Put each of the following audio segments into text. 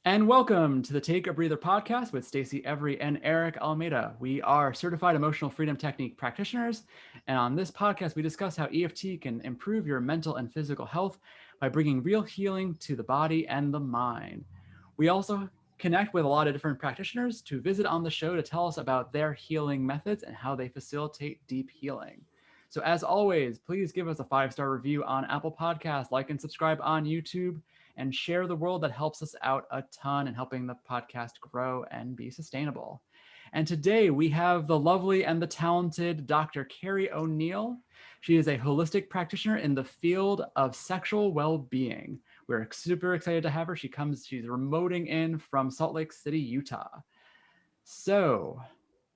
And welcome to the Take a Breather podcast with Stacy Eric and Eric Almeida. We are certified emotional freedom technique practitioners. And on this podcast, we discuss how EFT can improve your mental and physical health by bringing real healing to the body and the mind. We also connect with a lot of different practitioners to visit on the show to tell us about their healing methods and how they facilitate deep healing. So as always, please give us a 5-star review on Apple Podcasts, like and subscribe on YouTube, and share the world. That helps us out a ton in helping the podcast grow and be sustainable. And today we have the lovely and the talented Dr. Cari Oneal. She is a holistic practitioner in the field of sexual well-being. We're super excited to have her. She's remoting in from Salt Lake City, Utah. So,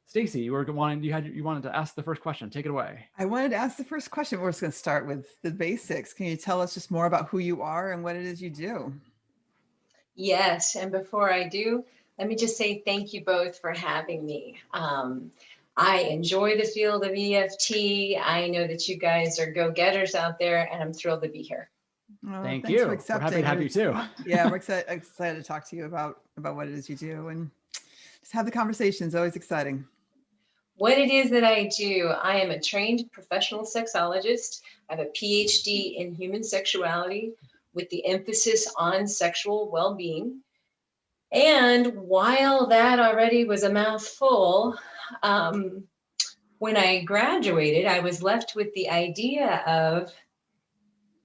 Stacy, you wanted to ask the first question. Take it away. I wanted to ask the first question. We're just going to start with the basics. Can you tell us just more about who you are and what it is you do? Yes, and before I do, let me just say thank you both for having me. I enjoy the field of EFT. I know that you guys are go-getters out there, and I'm thrilled to be here. Oh, Thank thanks you. for accepting. We're happy to have you too. Yeah, we're excited to talk to you about what it is you do and just have the conversation. It's always exciting. What it is that I do, I am a trained professional sexologist. I have a PhD in human sexuality with the emphasis on sexual well-being. And while that already was a mouthful, when I graduated, I was left with the idea of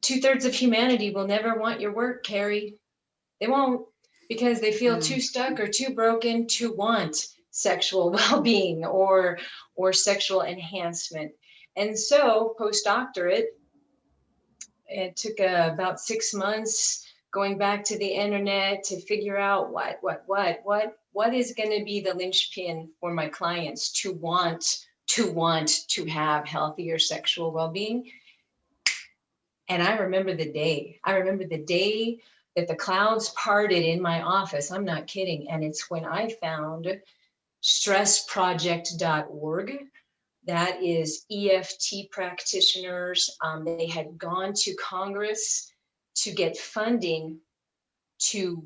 2/3 of humanity will never want your work, Cari. They won't, because they feel too stuck or too broken to want sexual well-being or sexual enhancement. And so postdoctorate, it took about 6 months going back to the internet to figure out what is going to be the linchpin for my clients to want to have healthier sexual well-being. And I remember the day that the clouds parted in my office. I'm not kidding. And it's when I found stressproject.org. That is EFT practitioners. They had gone to Congress to get funding to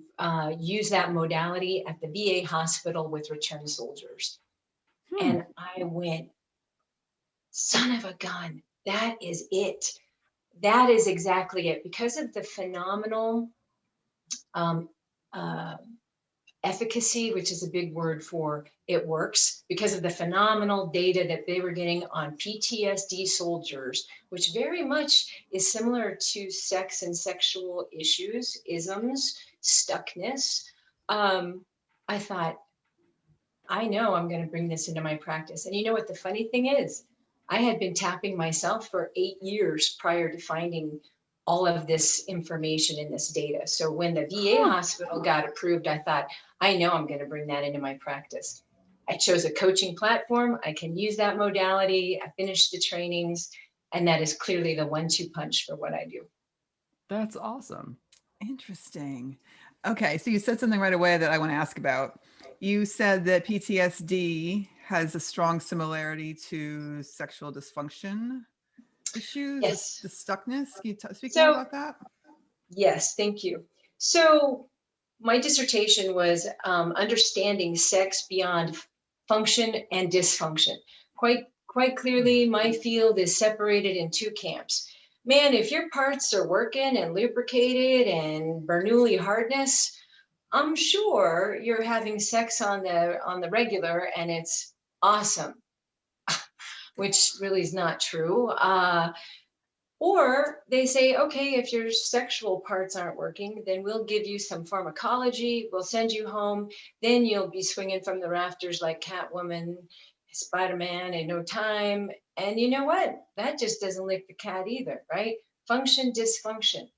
use that modality at the VA hospital with returned soldiers. And I went, son of a gun, that is it. That is exactly it. Because of the phenomenal efficacy, which is a big word for it works, because of the phenomenal data that they were getting on PTSD soldiers, which very much is similar to sex and sexual issues, isms, stuckness. I thought, I know I'm going to bring this into my practice. And you know what the funny thing is? I had been tapping myself for 8 years prior to finding all of this information and this data. So when the VA hospital got approved, I thought, I know I'm going to bring that into my practice. I chose a coaching platform. I can use that modality. I finished the trainings, and that is clearly the 1-2 punch for what I do. That's awesome. Interesting. Okay, so you said something right away that I want to ask about. You said that PTSD has a strong similarity to sexual dysfunction issues, yes. the stuckness. Can you speak more about that? Yes, thank you. So my dissertation was understanding sex beyond function and dysfunction. Quite clearly, my field is separated in 2 camps. Man, if your parts are working and lubricated and Bernoulli hardness, I'm sure you're having sex on the regular and it's awesome, which really is not true. Or they say, okay, if your sexual parts aren't working, then we'll give you some pharmacology, we'll send you home, then you'll be swinging from the rafters like Catwoman, Spider-Man in no time. And you know what? That just doesn't lick the cat either, right? Function, dysfunction.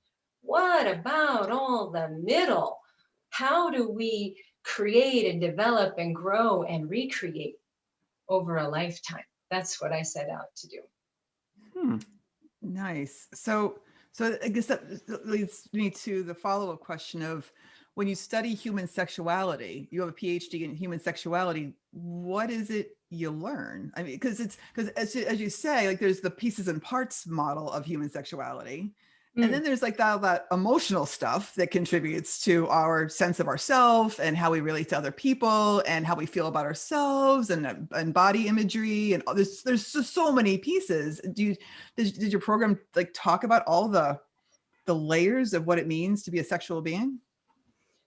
What about all the middle? How do we create and develop and grow and recreate over a lifetime? That's what I set out to do. Nice. So I guess that leads me to the follow-up question of, when you study human sexuality, you have a PhD in human sexuality, what is it you learn? I mean, because as you say, like, there's the pieces and parts model of human sexuality, And then there's like that emotional stuff that contributes to our sense of ourselves and how we relate to other people and how we feel about ourselves and body imagery. And there's just so many pieces. Did your program like talk about all the layers of what it means to be a sexual being?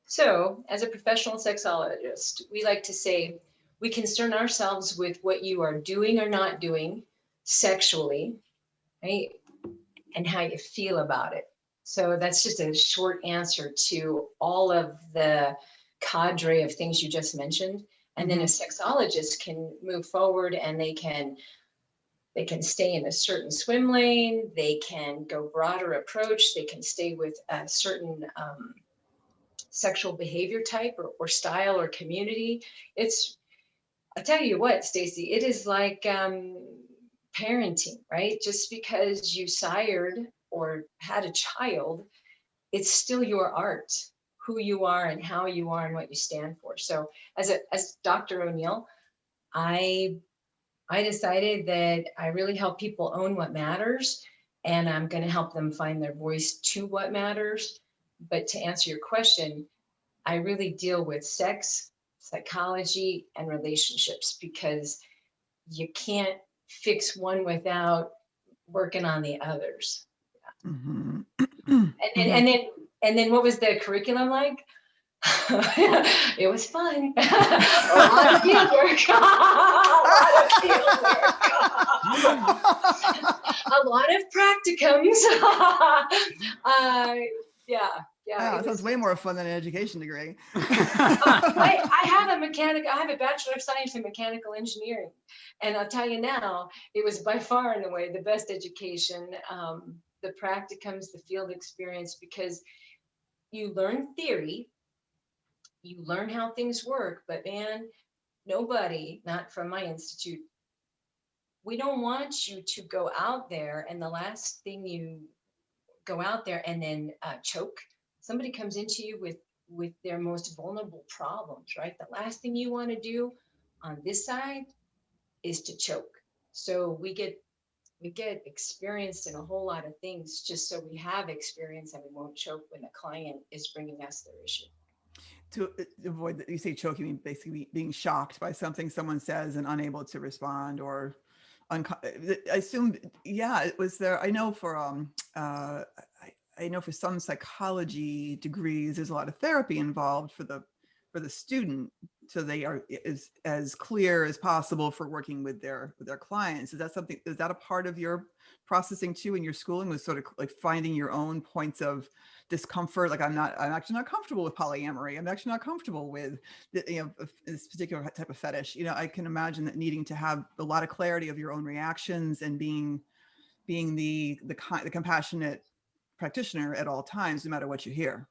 So as a professional sexologist, we like to say we concern ourselves with what you are doing or not doing sexually, right? And how you feel about it. So that's just a short answer to all of the cadre of things you just mentioned. And then a sexologist can move forward and they can stay in a certain swim lane. They can go broader approach. They can stay with a certain sexual behavior type or style or community. I'll tell you what, Stacy, it is like parenting, right? Just because you sired or had a child, it's still your art, who you are and how you are and what you stand for. So as Dr. Oneal, I decided that I really help people own what matters, and I'm going to help them find their voice to what matters. But to answer your question, I really deal with sex, psychology, and relationships, because you can't fix one without working on the others. Mm-hmm. And then what was the curriculum like? It was fun. A lot of field work. A lot of practicums. Yeah. Wow, it sounds way more fun than an education degree. I have a Bachelor of Science in Mechanical Engineering. And I'll tell you now, it was by far and away the best education, the practicums, the field experience, because you learn theory, you learn how things work, but man, nobody, not from my institute, we don't want you to go out there and the last thing you go out there and then choke. Somebody comes into you with their most vulnerable problems, right? The last thing you want to do on this side is to choke. So we get experienced in a whole lot of things just so we have experience and we won't choke when the client is bringing us their issue. To avoid that, you say choke, you mean basically being shocked by something someone says and unable to respond, or I assume, yeah, it was there. I know for I know for some psychology degrees, there's a lot of therapy involved for the student, so they are as clear as possible for working with their clients. Is that a part of your processing too in your schooling, was sort of like finding your own points of discomfort? Like I'm actually not comfortable with polyamory. I'm actually not comfortable with this particular type of fetish. I can imagine that needing to have a lot of clarity of your own reactions and being the compassionate practitioner at all times, no matter what you hear.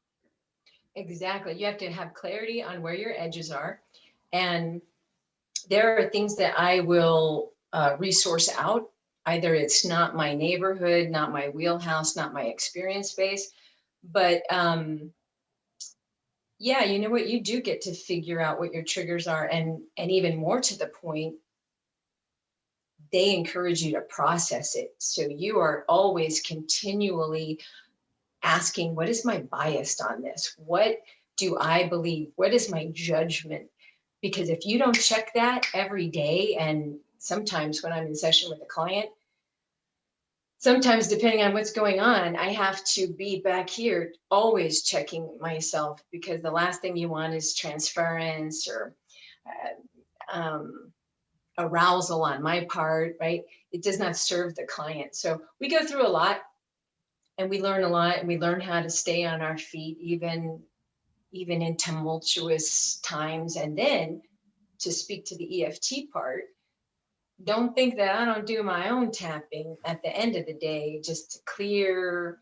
Exactly. You have to have clarity on where your edges are. And there are things that I will resource out. Either it's not my neighborhood, not my wheelhouse, not my experience base, but yeah, you know what? You do get to figure out what your triggers are. And even more to the point, they encourage you to process it. So you are always continually asking, what is my bias on this? What do I believe? What is my judgment? Because if you don't check that every day, and sometimes when I'm in session with a client, sometimes depending on what's going on, I have to be back here always checking myself, because the last thing you want is transference or arousal on my part, right? It does not serve the client. So we go through a lot and we learn a lot, and we learn how to stay on our feet, even in tumultuous times. And then to speak to the EFT part, don't think that I don't do my own tapping at the end of the day, just to clear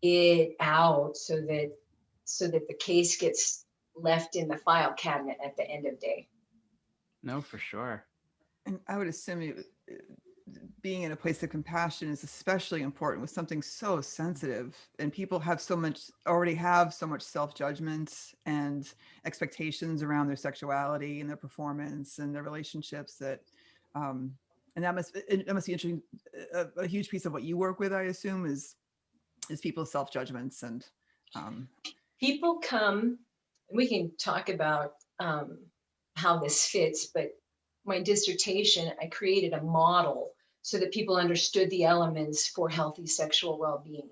it out so that the case gets left in the file cabinet at the end of day. No, for sure. And I would assume being in a place of compassion is especially important with something so sensitive, and people already have so much self-judgment and expectations around their sexuality and their performance and their relationships that and that must be interesting. A huge piece of what you work with, I assume, is is people's self-judgments and People come, we can talk about how this fits, but my dissertation, I created a model so that people understood the elements for healthy sexual well-being.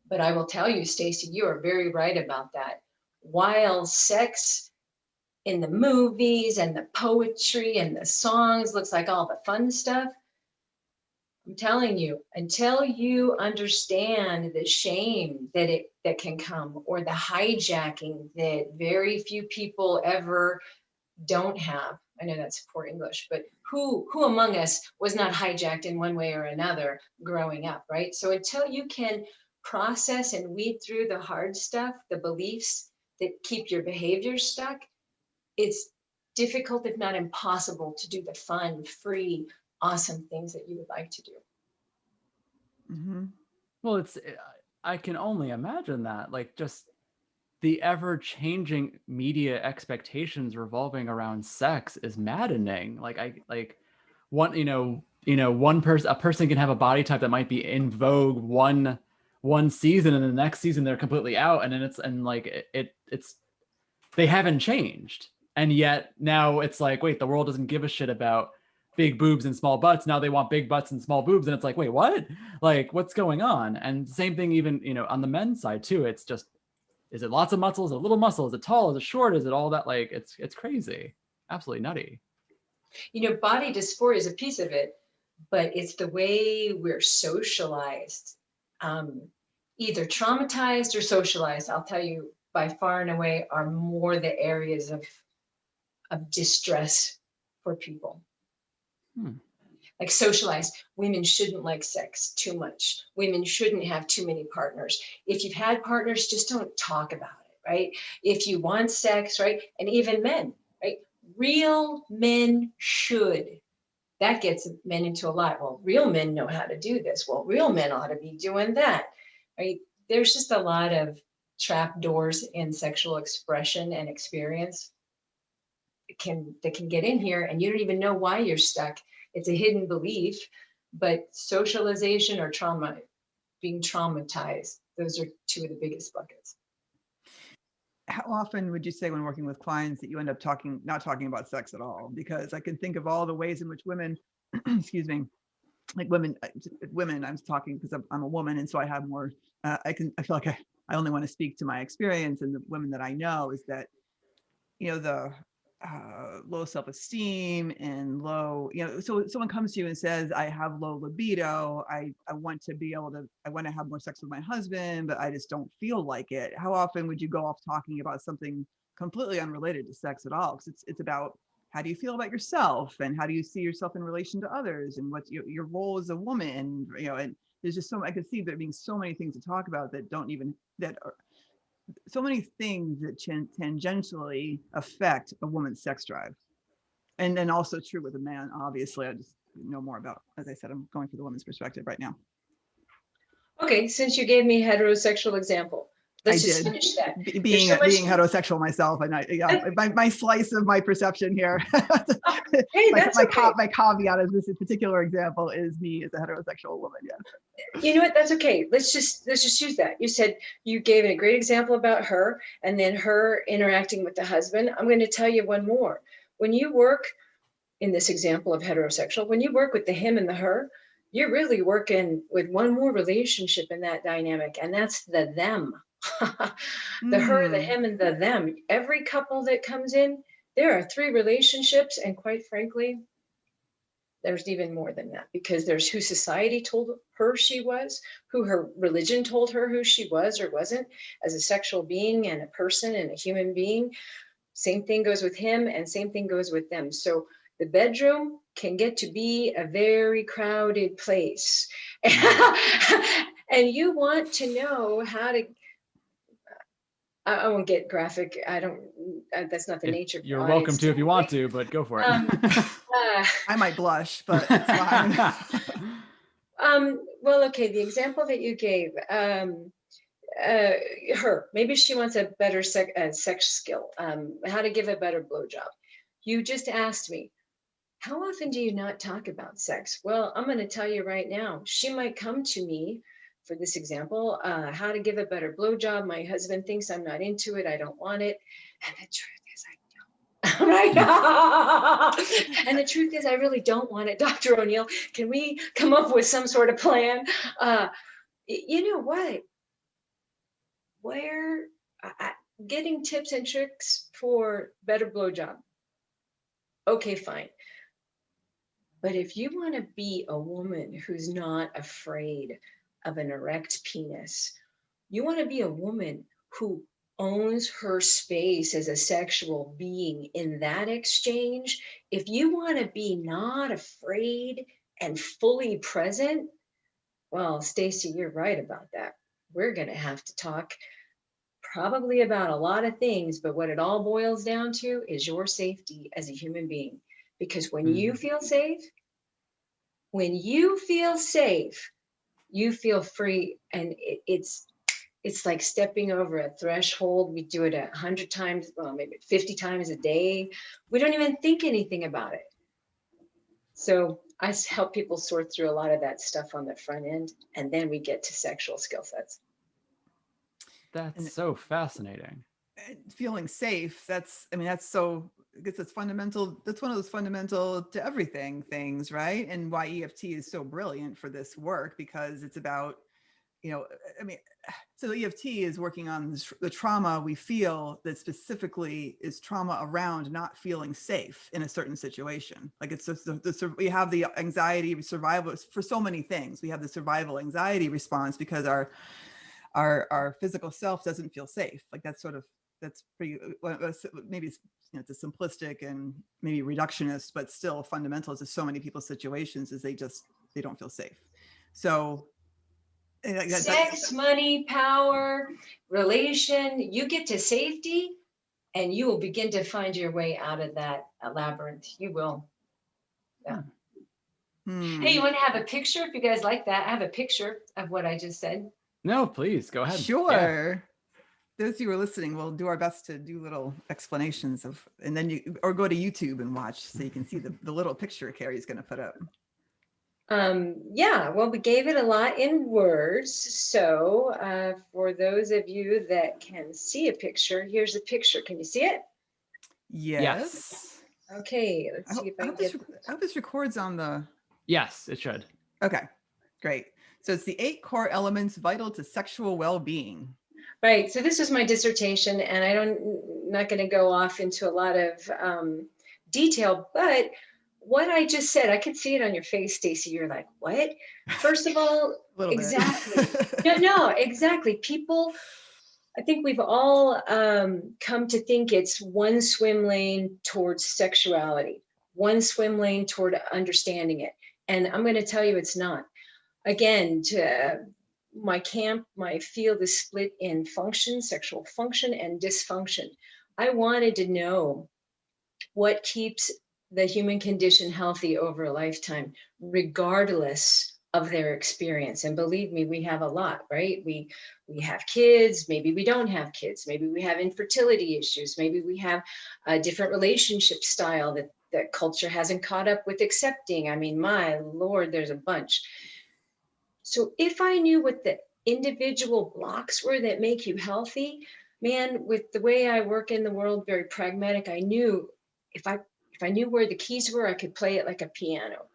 But I will tell you, Stacy, you are very right about that. While sex in the movies and the poetry and the songs looks like all the fun stuff, I'm telling you, until you understand the shame that can come, or the hijacking that very few people ever don't have. I know that's poor English, but who among us was not hijacked in one way or another growing up, right? So until you can process and weed through the hard stuff, the beliefs that keep your behavior stuck, it's difficult, if not impossible, to do the fun, free, awesome things that you would like to do. Mm-hmm. Well, I can only imagine that, like, just the ever-changing media expectations revolving around sex is maddening. A person can have a body type that might be in vogue one season, and the next season they're completely out, and then it's they haven't changed, and yet now it's like, wait, the world doesn't give a shit about big boobs and small butts. Now they want big butts and small boobs, and it's like, wait, what? Like, what's going on? And same thing, even on the men's side too. It's just, is it lots of muscle? Is it little muscle? Is it tall? Is it short? Is it all that? Like, it's crazy, absolutely nutty. Body dysphoria is a piece of it, but it's the way we're socialized, either traumatized or socialized. I'll tell you, by far and away, are more the areas of distress for people. Like socialized, women shouldn't like sex too much. Women shouldn't have too many partners. If you've had partners, just don't talk about it, right? If you want sex, right? And even men, right? Real men should. That gets men into a lot. Well, real men know how to do this. Well, real men ought to be doing that, right? There's just a lot of trap doors in sexual expression and experience that can get in here, and you don't even know why you're stuck. It's a hidden belief, but socialization or trauma, being traumatized, those are two of the biggest buckets. How often would you say when working with clients that you end up not talking about sex at all? Because I can think of all the ways in which women, excuse me, like women, I'm talking because I'm a woman, and so I have more. I feel like I only want to speak to my experience, and the women that I know is that, the low self-esteem and low, so someone comes to you and says, I have low libido. I want to have more sex with my husband, but I just don't feel like it. How often would you go off talking about something completely unrelated to sex at all? Because it's about, how do you feel about yourself, and how do you see yourself in relation to others, and what's your role as a woman, and there's just I could see there being so many things to talk about that are so many things that tangentially affect a woman's sex drive. And then also true with a man, obviously. I just know more about, as I said, I'm going for the woman's perspective right now. Okay, since you gave me a heterosexual example, let's just finish that. Being heterosexual myself, and my slice of my perception here. Hey, that's okay. My caveat is this particular example is me as a heterosexual woman. Yes. You know what? That's okay. Let's just use that. You said you gave a great example about her, and then her interacting with the husband. I'm going to tell you one more. When you work in this example of heterosexual, when you work with the him and the her, you're really working with one more relationship in that dynamic, and that's the them. The her, the him, and the them. Every couple that comes in, there are 3 relationships, and quite frankly, there's even more than that, because there's who society told her she was, who her religion told her who she was or wasn't as a sexual being and a person and a human being. Same thing goes with him, and same thing goes with them. So the bedroom can get to be a very crowded place. And you want to know how to, I won't get graphic. That's not the nature of You're welcome to if you want to, but go for it. I might blush, but it's fine. Well, okay, the example that you gave, her, maybe she wants a better sex skill, how to give a better blowjob. You just asked me, how often do you not talk about sex? Well, I'm going to tell you right now, she might come to me for this example, how to give a better blowjob. My husband thinks I'm not into it. I don't want it. And the truth is I don't. Right? And the truth is I really don't want it. Dr. Oneal, can we come up with some sort of plan? You know what? Where getting tips and tricks for better blowjob. Okay, fine. But if you want to be a woman who's not afraid of an erect penis, you want to be a woman who owns her space as a sexual being in that exchange. If you want to be not afraid and fully present, well, Stacy, you're right about that. We're going to have to talk probably about a lot of things, but what it all boils down to is your safety as a human being. Because when you feel safe, you feel free, and it's like stepping over a threshold. We do it 100 times, well, maybe 50 times a day. We don't even think anything about it. So I help people sort through a lot of that stuff on the front end, and then we get to sexual skill sets. That's so fascinating. Feeling safe, that's so, I guess it's fundamental. That's one of those fundamental to everything things, right? And why EFT is so brilliant for this work, because it's about, so EFT is working on the trauma we feel that specifically is trauma around not feeling safe in a certain situation. Like it's just we have the anxiety survival for so many things. We have the survival anxiety response because our physical self doesn't feel safe. Like that's pretty, maybe it's, it's a simplistic and maybe reductionist, but still fundamental to so many people's situations is they don't feel safe. So sex, money, power, relation, you get to safety and you will begin to find your way out of that labyrinth. You will. Yeah. Hey, you want to have a picture? If you guys like that, I have a picture of what I just said. No, please go ahead. Sure. Yeah. Those of you who are listening, we'll do our best to do little explanations of, and then or go to YouTube and watch so you can see the little picture Cari's going to put up. Yeah, well, we gave it a lot in words. So for those of you that can see a picture, here's a picture. Can you see it? Yes. Okay, let's see if I can get. I hope this records on the. Yes, it should. Okay, great. So it's the 8 core elements vital to sexual well-being. Right. So this was my dissertation, and I'm not going to go off into a lot of detail, but what I just said, I could see it on your face, Stacy. You're like, what? First of all, exactly. No, exactly. People, I think we've all come to think it's one swim lane towards sexuality, one swim lane toward understanding it. And I'm going to tell you it's not. Again, my field is split in function, sexual function, and dysfunction. I wanted to know what keeps the human condition healthy over a lifetime, regardless of their experience. And believe me, we have a lot, right? We have kids, maybe we don't have kids, maybe we have infertility issues, maybe we have a different relationship style that culture hasn't caught up with accepting. I mean, my Lord, there's a bunch. So if I knew what the individual blocks were that make you healthy, man, with the way I work in the world, very pragmatic, I knew if I knew where the keys were, I could play it like a piano.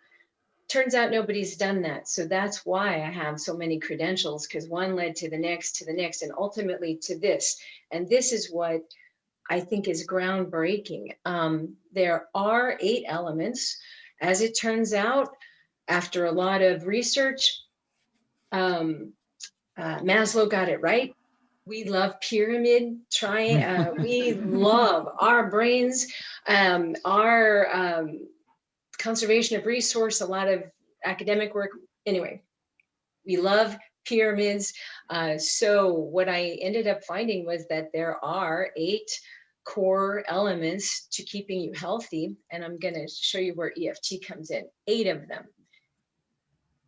Turns out nobody's done that. So that's why I have so many credentials, because one led to the next, and ultimately to this. And this is what I think is groundbreaking. There are 8 elements. As it turns out, after a lot of research, Maslow got it right. We love pyramid we love our brains, our conservation of resource, a lot of academic work. Anyway, we love pyramids. So what I ended up finding was that there are 8 core elements to keeping you healthy. And I'm going to show you where EFT comes in, 8 of them.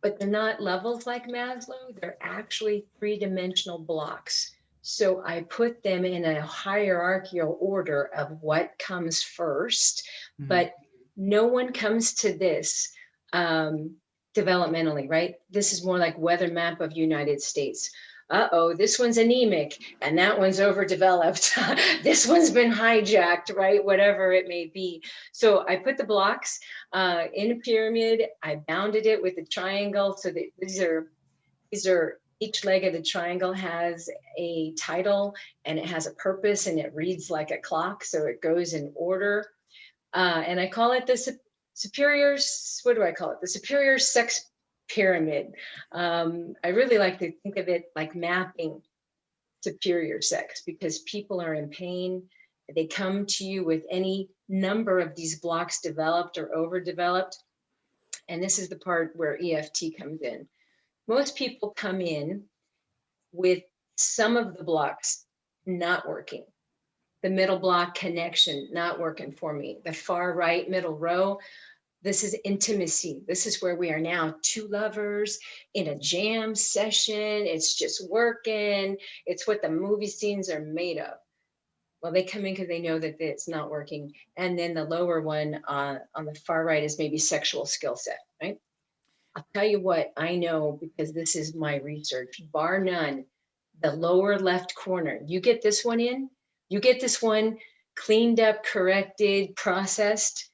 But they're not levels like Maslow. They're actually 3-dimensional blocks. So I put them in a hierarchical order of what comes first, but no one comes to this developmentally, right? This is more like weather map of United States. Uh-oh, this one's anemic and that one's overdeveloped. This one's been hijacked, right? Whatever it may be. So I put the blocks in a pyramid. I bounded it with a triangle. So that these are each leg of the triangle has a title and it has a purpose and it reads like a clock. So it goes in order. And I call it the superior, what do I call it? The superior sex pyramid. I really like to think of it like mapping superior sex, because people are in pain. They come to you with any number of these blocks developed or overdeveloped. And this is the part where EFT comes in. Most people come in with some of the blocks not working. The middle block connection not working for me. The far right middle row, this is intimacy. This is where we are now, two lovers in a jam session. It's just working. It's what the movie scenes are made of. Well, they come in because they know that it's not working. And then the lower one on the far right is maybe sexual skill set, right? I'll tell you what I know, because this is my research, bar none, the lower left corner, you get this one in, you get this one cleaned up, corrected, processed,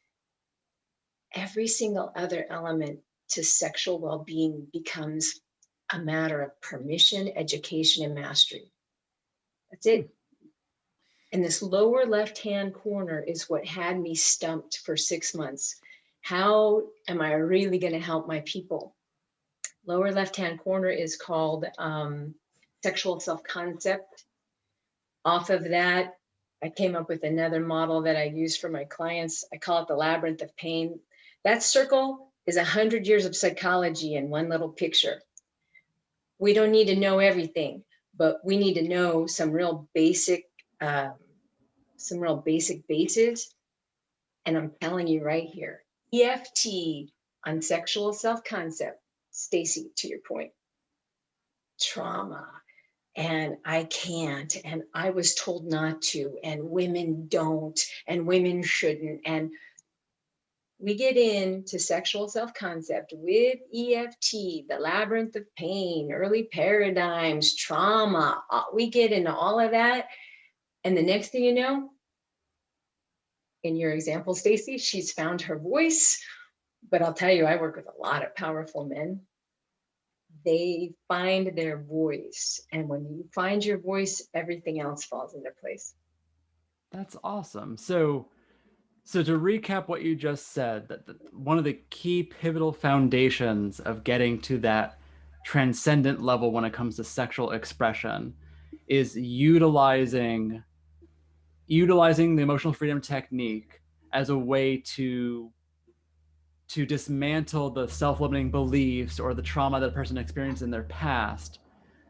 every single other element to sexual well-being becomes a matter of permission, education, and mastery. That's it. And this lower left-hand corner is what had me stumped for 6 months. How am I really going to help my people? Lower left-hand corner is called sexual self-concept. Off of that, I came up with another model that I use for my clients. I call it the Labyrinth of Pain. That circle is 100 years of psychology in one little picture. We don't need to know everything, but we need to know some real basic bases. And I'm telling you right here, EFT on sexual self-concept, Stacy, to your point, trauma, and I can't, and I was told not to, and women don't, and women shouldn't. And we get into sexual self-concept with EFT, the Labyrinth of Pain, early paradigms, trauma. We get into all of that. And the next thing you know, in your example, Stacy, she's found her voice. But I'll tell you, I work with a lot of powerful men. They find their voice. And when you find your voice, everything else falls into place. That's awesome. So to recap what you just said, that one of the key pivotal foundations of getting to that transcendent level when it comes to sexual expression is utilizing the emotional freedom technique as a way to dismantle the self-limiting beliefs or the trauma that a person experienced in their past,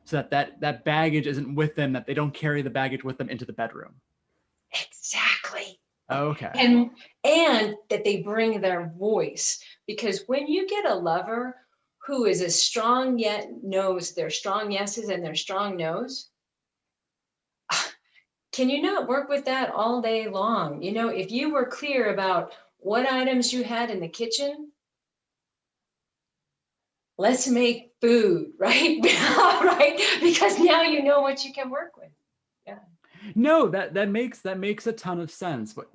so that baggage isn't with them, that they don't carry the baggage with them into the bedroom. Exactly. Okay. And that they bring their voice, because when you get a lover who is as strong yet knows their strong yeses and their strong no's, can you not work with that all day long? You know, if you were clear about what items you had in the kitchen, let's make food, right? Right? Because now you know what you can work with. Yeah. No, that makes a ton of sense. But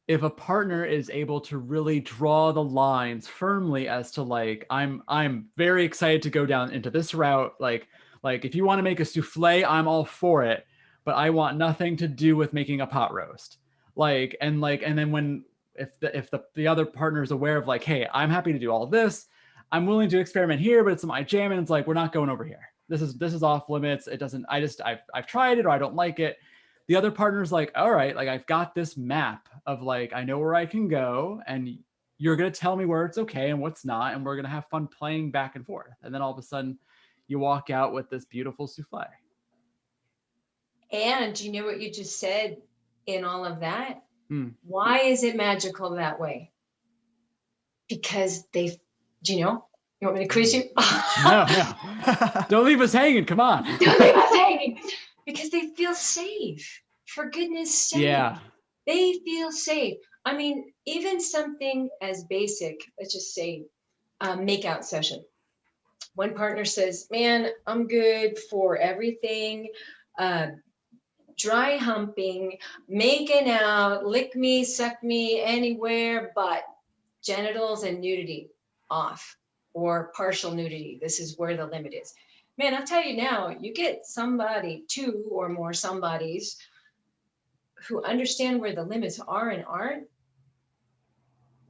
if a partner is able to really draw the lines firmly as to like, I'm very excited to go down into this route, like if you want to make a souffle, I'm all for it, but I want nothing to do with making a pot roast. And then when if the other partner is aware of like, hey, I'm happy to do all this, I'm willing to experiment here, but it's my jam, and it's like, we're not going over here. This is off limits. It doesn't, I've tried it, or I don't like it. The other partner's like, all right, like I've got this map of like, I know where I can go, and you're going to tell me where it's okay and what's not, and we're going to have fun playing back and forth. And then all of a sudden you walk out with this beautiful souffle. And you know what you just said in all of that? Why is it magical that way? Because do you know? You want me to quiz you? No. Don't leave us hanging. Come on. Don't leave us hanging. Because they feel safe. For goodness sake. Yeah. They feel safe. I mean, even something as basic, let's just say makeout session. One partner says, man, I'm good for everything. Dry humping, making out, lick me, suck me anywhere, but genitals and nudity off, or partial nudity. This is where the limit is. Man, I'll tell you now, you get somebody, two or more somebodies who understand where the limits are and aren't.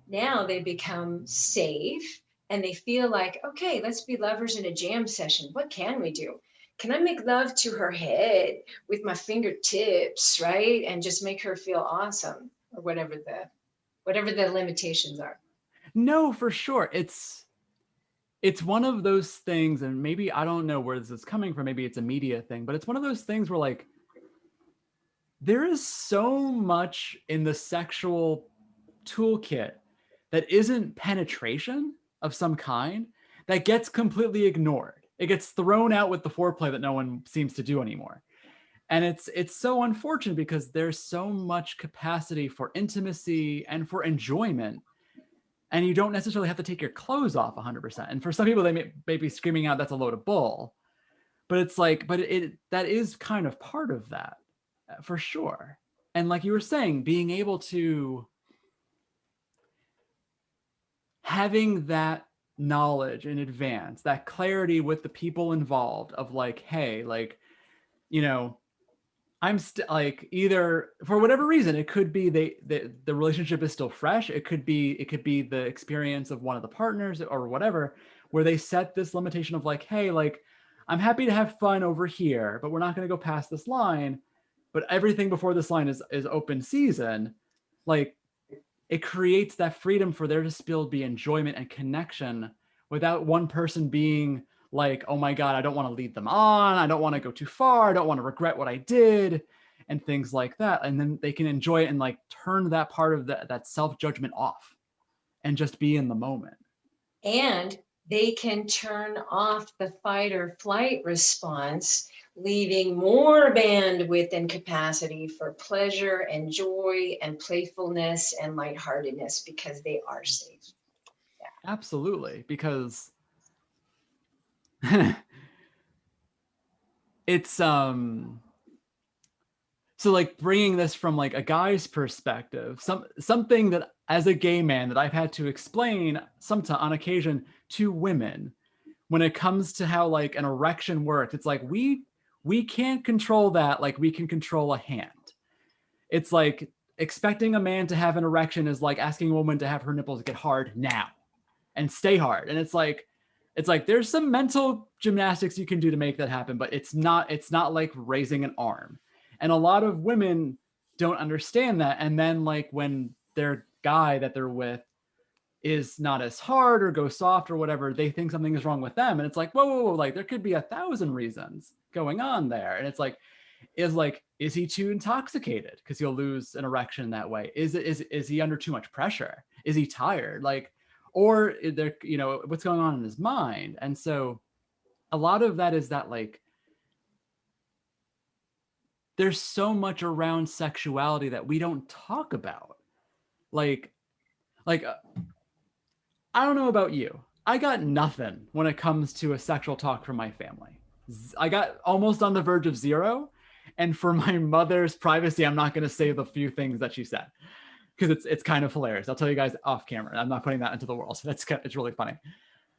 Now they become safe and they feel like, okay, let's be lovers in a jam session. What can we do? Can I make love to her head with my fingertips, right? And just make her feel awesome, or whatever the limitations are. No, for sure. It's one of those things, and maybe I don't know where this is coming from, maybe it's a media thing, but it's one of those things where like there is so much in the sexual toolkit that isn't penetration of some kind that gets completely ignored. It gets thrown out with the foreplay that no one seems to do anymore. And it's so unfortunate because there's so much capacity for intimacy and for enjoyment. And you don't necessarily have to take your clothes off 100%. And for some people, they may be screaming out, that's a load of bull. But it's like, that is kind of part of that, for sure. And like you were saying, being able to, having that knowledge in advance, that clarity with the people involved of like, hey, like, you know, I'm like, either for whatever reason, it could be the relationship is still fresh. It could be the experience of one of the partners or whatever, where they set this limitation of like, hey, like, I'm happy to have fun over here, but we're not going to go past this line. But everything before this line is open season. Like, it creates that freedom for there to still be enjoyment and connection without one person being like, oh my God, I don't want to lead them on. I don't want to go too far. I don't want to regret what I did and things like that. And then they can enjoy it and like turn that part of that self-judgment off and just be in the moment. And they can turn off the fight or flight response, leaving more bandwidth and capacity for pleasure and joy and playfulness and lightheartedness because they are safe. Yeah. Absolutely. Because it's so like bringing this from like a guy's perspective, something that as a gay man that I've had to explain on occasion to women when it comes to how like an erection works. It's like we can't control that like we can control a hand. It's like expecting a man to have an erection is like asking a woman to have her nipples get hard now and stay hard. And it's like there's some mental gymnastics you can do to make that happen, but it's not like raising an arm. And a lot of women don't understand that. And then like when their guy that they're with is not as hard or go soft or whatever, they think something is wrong with them. And it's like, whoa, like there could be 1,000 reasons going on there. And it's like, is he too intoxicated? Because he'll lose an erection that way. Is he under too much pressure? Is he tired? Like, or is there, you know, what's going on in his mind? And so a lot of that is that like, there's so much around sexuality that we don't talk about. Like, I don't know about you. I got nothing when it comes to a sexual talk from my family. I got almost on the verge of zero. And for my mother's privacy, I'm not going to say the few things that she said because it's kind of hilarious. I'll tell you guys off camera. I'm not putting that into the world. So it's really funny.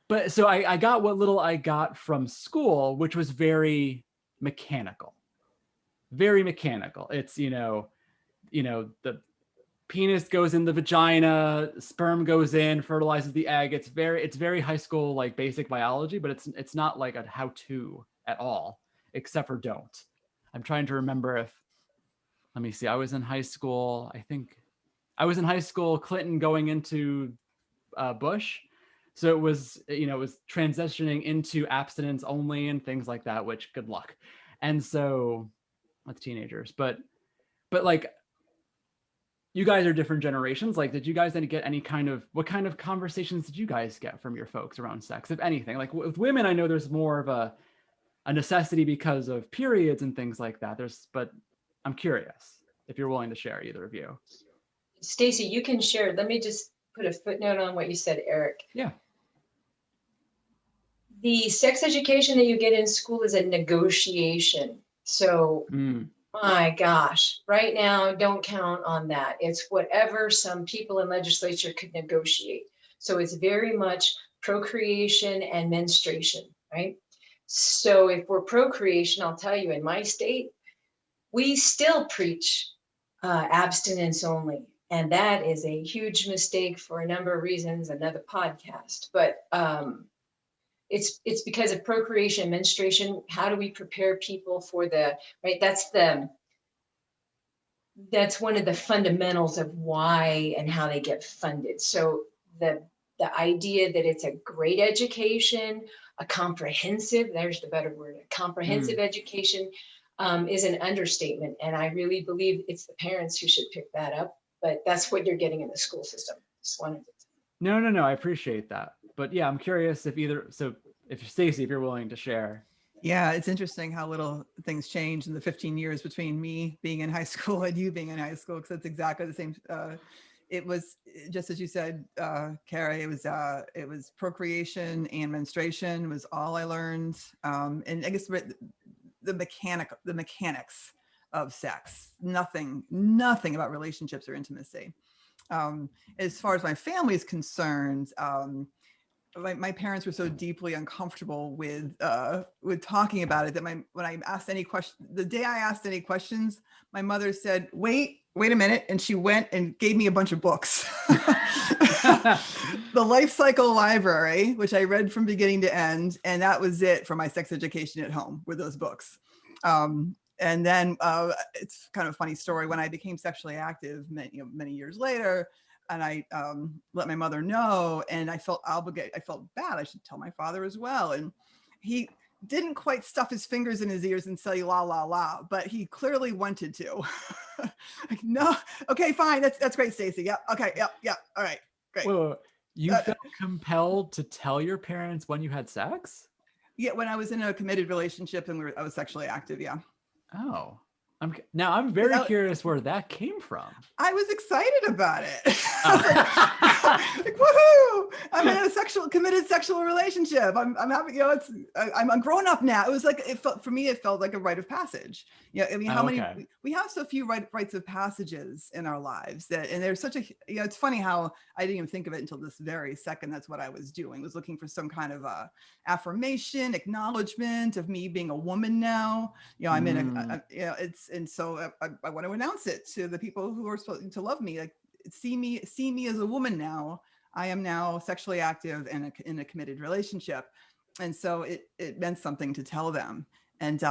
But so I got what little I got from school, which was very mechanical. Very mechanical. It's, you know, the penis goes in the vagina, sperm goes in, fertilizes the egg. It's very high school, like basic biology, but it's not like a how-to at all, except for don't. I'm trying to remember let me see. I was in high school. I think I was in high school, Clinton going into Bush. So it was transitioning into abstinence only and things like that, which good luck. And so with teenagers, but like, you guys are different generations. Like, did you guys get what kind of conversations did you guys get from your folks around sex, if anything? Like with women, I know there's more of a necessity because of periods and things like that. But I'm curious if you're willing to share, either of you. Stacy, you can share. Let me just put a footnote on what you said, Eric. Yeah. the sex education that you get in school is a negotiation. So, my gosh, right now, don't count on that. It's whatever some people in legislature could negotiate. So it's very much procreation and menstruation, right? So if we're procreation, I'll tell you, in my state, we still preach abstinence only. And that is a huge mistake for a number of reasons, another podcast. But it's because of procreation, menstruation. How do we prepare people for right? That's one of the fundamentals of why and how they get funded. So the idea that it's a great education, a comprehensive, there's the better word, a comprehensive education is an understatement. And I really believe it's the parents who should pick that up, but that's what you're getting in the school system. Just wanted to. No, I appreciate that. But yeah, I'm curious if Stacy, if you're willing to share. Yeah, it's interesting how little things change in the 15 years between me being in high school and you being in high school, because it's exactly the same. It was just as you said, Cari. It was procreation and menstruation was all I learned, and I guess the mechanics of sex. Nothing about relationships or intimacy. As far as my family is concerned. My parents were so deeply uncomfortable with talking about it that when I asked any question, the day I asked any questions, my mother said, wait a minute. And she went and gave me a bunch of books. The Life Cycle Library, which I read from beginning to end. And that was it for my sex education at home, were those books. And then it's kind of a funny story. When I became sexually active many years later, and I let my mother know, and I felt obligated. I felt bad. I should tell my father as well. And he didn't quite stuff his fingers in his ears and say la la la, but he clearly wanted to. Like, no, okay, fine. That's great, Stacy. Yeah, okay, yeah. All right, great. Whoa. You felt compelled to tell your parents when you had sex? Yeah, when I was in a committed relationship and I was sexually active. Yeah. Oh. I'm very curious where that came from. I was excited about it. Like, woohoo! I'm in a committed sexual relationship. I'm having, I'm grown up now. It was like, for me, it felt like a rite of passage. I mean, we have so few rites of passages in our lives and there's such a, it's funny how I didn't even think of it until this very second. That's what I was doing, was looking for some kind of affirmation, acknowledgement of me being a woman now. I'm in and so I want to announce it to the people who are supposed to love me, like see me as a woman now. I am now sexually active and in a committed relationship. And so it meant something to tell them. And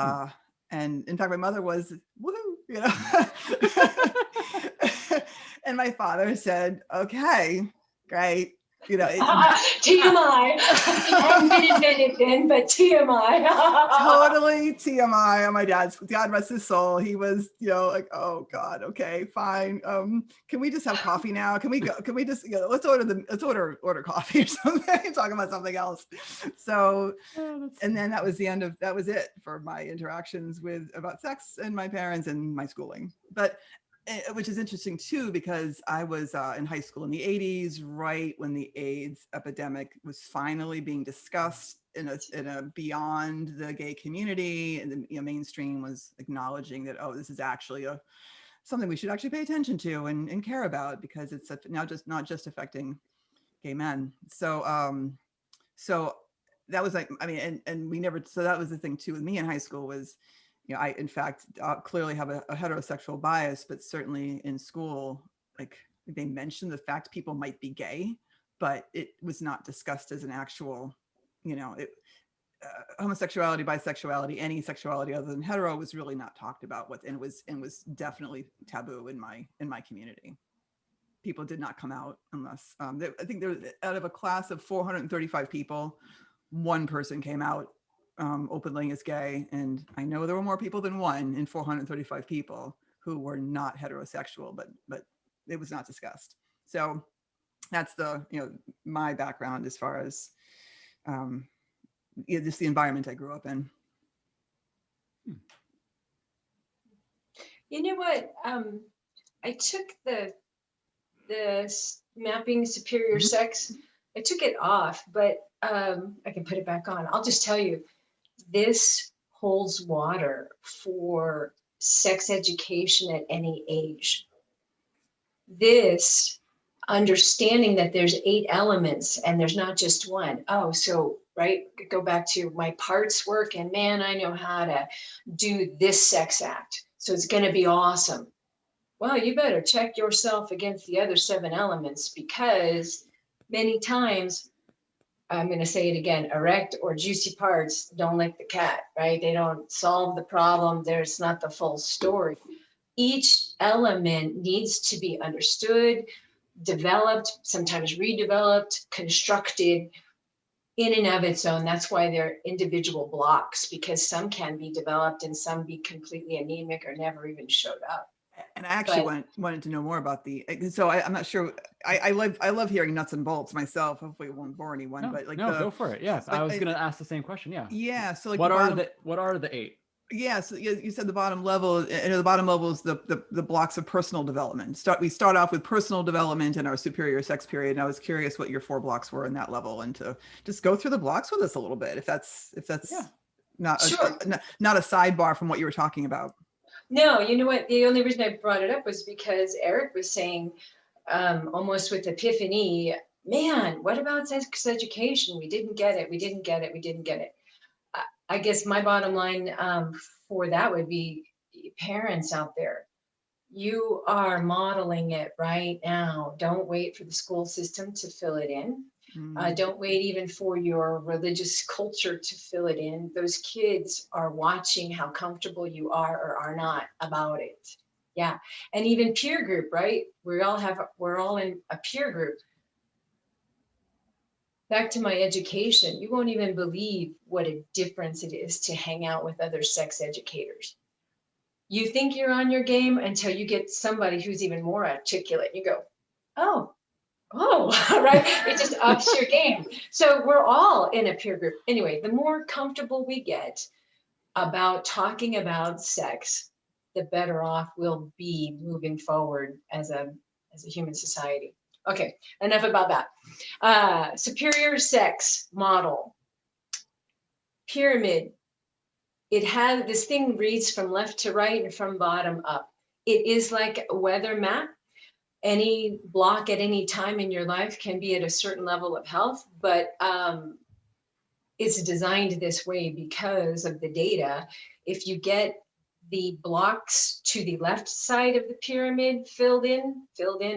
in fact, my mother was, woohoo, and my father said, okay, great. TMI. I hadn't admitted then, but TMI. Totally TMI on my dad's. God rest his soul. He was, like, oh God, okay, fine. Can we just have coffee now? Can we go? Can we just, let's order coffee or something? Talking about something else. So, and then that was it for my interactions about sex and my parents and my schooling. But which is interesting too, because I was in high school in the 80s, right when the AIDS epidemic was finally being discussed in a beyond the gay community, and the mainstream was acknowledging that, oh, this is actually something we should actually pay attention to and care about, because it's not just affecting gay men. So that was like, I mean, and we never. So that was the thing too with me in high school was. I, in fact, clearly have a heterosexual bias, but certainly in school, like they mentioned the fact people might be gay, but it was not discussed as an actual, homosexuality, bisexuality, any sexuality other than hetero was really not talked about. And was definitely taboo in my community. People did not come out unless I think there was, out of a class of 435 people, one person came out openly as gay, and I know there were more people than one in 435 people who were not heterosexual, but it was not discussed. So that's my background as far as just the environment I grew up in. You know what? I took the mapping superior sex. I took it off, but I can put it back on. I'll just tell you, this holds water for sex education at any age. This understanding that there's 8 elements and there's not just one. Oh, so, right, go back to my parts work and man, I know how to do this sex act. So it's going to be awesome. Well, you better check yourself against the other 7 elements, because many times, I'm going to say it again, erect or juicy parts don't lick the cat, right? They don't solve the problem. There's not the full story. Each element needs to be understood, developed, sometimes redeveloped, constructed in and of its own. That's why they're individual blocks, because some can be developed and some be completely anemic or never even showed up. And I actually wanted to know more about so I'm not sure. I love hearing nuts and bolts myself. Hopefully it won't bore anyone, No, but like no, go for it. Yeah. like, I was going to ask the same question. Yeah. Yeah. So like what are the 8? Yeah, so you said the bottom level, and the bottom level is the blocks of personal development. We start off with personal development in our superior sex period. And I was curious what your 4 blocks were in that level, and to just go through the blocks with us a little bit, if that's Yeah. not Sure. not a sidebar from what you were talking about. No, you know what? The only reason I brought it up was because Eric was saying, almost with epiphany, man, what about sex education? We didn't get it. We didn't get it. We didn't get it. I guess my bottom line for that would be, parents out there, you are modeling it right now. Don't wait for the school system to fill it in. Don't wait even for your religious culture to fill it in. Those kids are watching how comfortable you are or are not about it. Yeah. And even peer group, right? We're all in a peer group. Back to my education, you won't even believe what a difference it is to hang out with other sex educators. You think you're on your game until you get somebody who's even more articulate. You go, oh, right? It just ups your game. So we're all in a peer group. Anyway, the more comfortable we get about talking about sex, the better off we'll be moving forward as a human society. Okay, enough about that. Superior sex model. Pyramid. This thing reads from left to right and from bottom up. It is like a weather map. Any block at any time in your life can be at a certain level of health, but it's designed this way because of the data. If you get the blocks to the left side of the pyramid filled in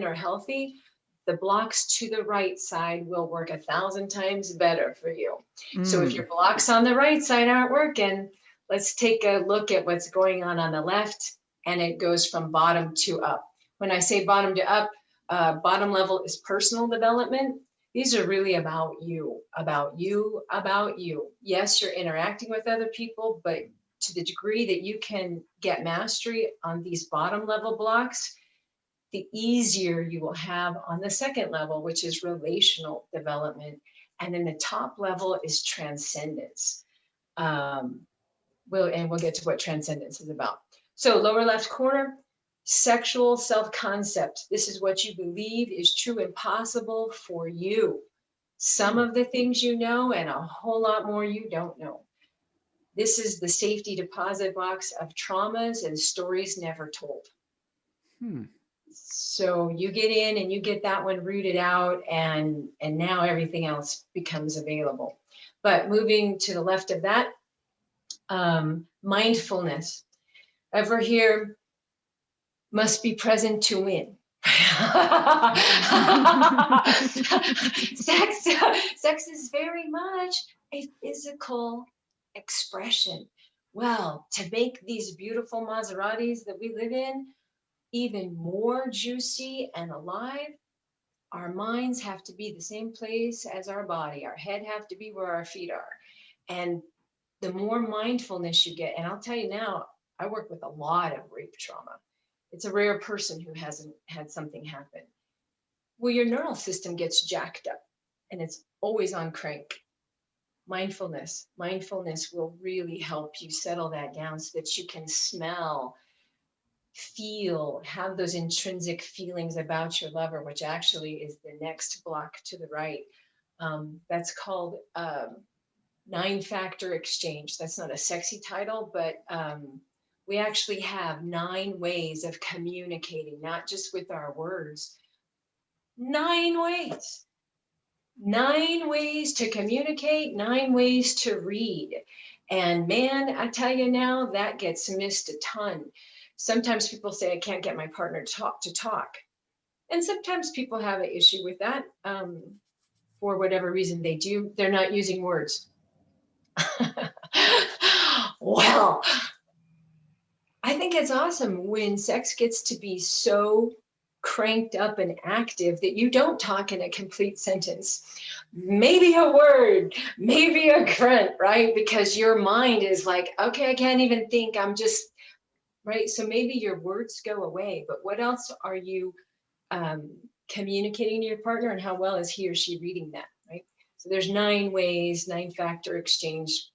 or healthy, the blocks to the right side will work 1,000 times better for you. So if your blocks on the right side aren't working, let's take a look at what's going on the left, and it goes from bottom to up. When I say bottom to up, bottom level is personal development. These are really about you, about you, about you. Yes, you're interacting with other people, but to the degree that you can get mastery on these bottom level blocks, the easier you will have on the second level, which is relational development. And then the top level is transcendence. We'll get to what transcendence is about. So lower left corner, sexual self-concept. This is what you believe is true and possible for you. Some of the things you know and a whole lot more you don't know. This is the safety deposit box of traumas and stories never told. So you get in and you get that one rooted out, and now everything else becomes available. But moving to the left of that, mindfulness. Ever hear, must be present to win? Sex is very much a physical expression. Well, to make these beautiful Maseratis that we live in even more juicy and alive, our minds have to be the same place as our body. Our head have to be where our feet are. And the more mindfulness you get, and I'll tell you now, I work with a lot of rape trauma. It's a rare person who hasn't had something happen. Well, your neural system gets jacked up and it's always on crank. Mindfulness will really help you settle that down so that you can smell, feel, have those intrinsic feelings about your lover, which actually is the next block to the right. That's called 9-factor exchange. That's not a sexy title, but we actually have 9 ways of communicating, not just with our words. 9 ways. 9 ways to communicate, 9 ways to read. And man, I tell you now, that gets missed a ton. Sometimes people say, I can't get my partner to talk. And sometimes people have an issue with that. For whatever reason they're not using words. Well, I think it's awesome when sex gets to be so cranked up and active that you don't talk in a complete sentence. Maybe a word, maybe a grunt, right? Because your mind is like, okay, I can't even think. I'm just, right? So maybe your words go away, but what else are you communicating to your partner, and how well is he or she reading that, right? So there's 9 ways, 9-factor exchange.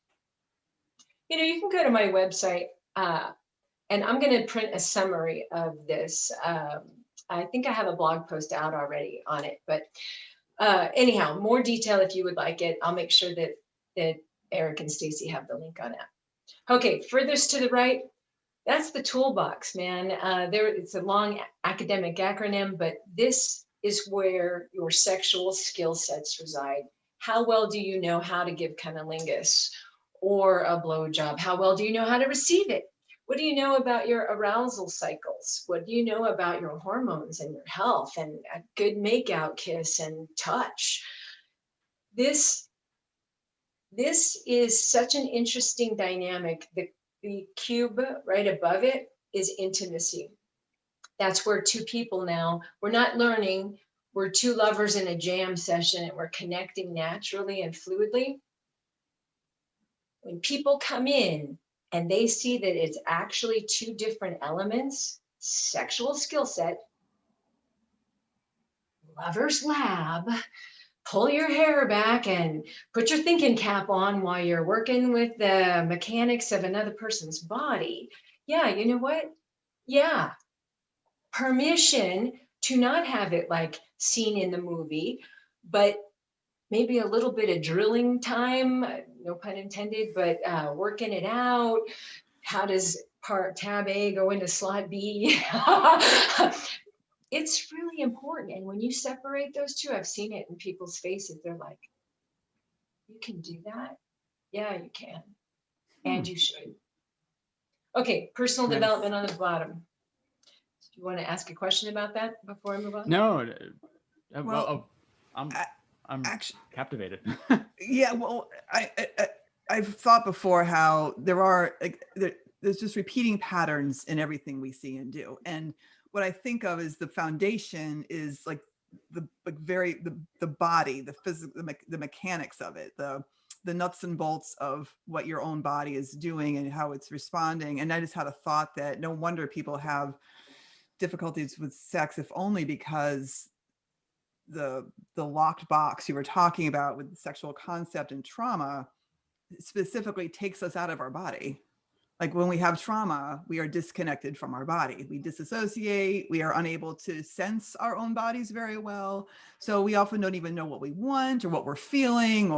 You know, you can go to my website, and I'm going to print a summary of this. I think I have a blog post out already on it, but anyhow, more detail if you would like it. I'll make sure that Eric and Stacy have the link on that. Okay, furthest to the right, that's the toolbox, man. It's a long academic acronym, but this is where your sexual skill sets reside. How well do you know how to give cunnilingus or a blowjob? How well do you know how to receive it? What do you know about your arousal cycles? What do you know about your hormones and your health and a good makeout kiss and touch? This is such an interesting dynamic. The cube right above it is intimacy. That's where 2 people now, we're not learning, we're 2 lovers in a jam session and we're connecting naturally and fluidly. When people come in and they see that it's actually 2 different elements, sexual skill set, lover's lab, pull your hair back and put your thinking cap on while you're working with the mechanics of another person's body. Yeah, you know what? Yeah, permission to not have it like seen in the movie, but maybe a little bit of drilling time, no pun intended, but working it out. How does part tab A go into slot B? It's really important. And when you separate those 2, I've seen it in people's faces. They're like, you can do that? Yeah, you can. And you should. Okay, personal Nice. development on the bottom. Do you want to ask a question about that before I move on? No. Well, I'm actually captivated. Yeah, well, I've thought before how there's just repeating patterns in everything we see and do, and what I think of is the foundation is like the body, the physical, the mechanics of it, the nuts and bolts of what your own body is doing and how it's responding. And I just had a thought that no wonder people have difficulties with sex, if only because the locked box you were talking about with the sexual concept and trauma specifically takes us out of our body. Like when we have trauma, we are disconnected from our body. We disassociate. We are unable to sense our own bodies very well. So we often don't even know what we want or what we're feeling,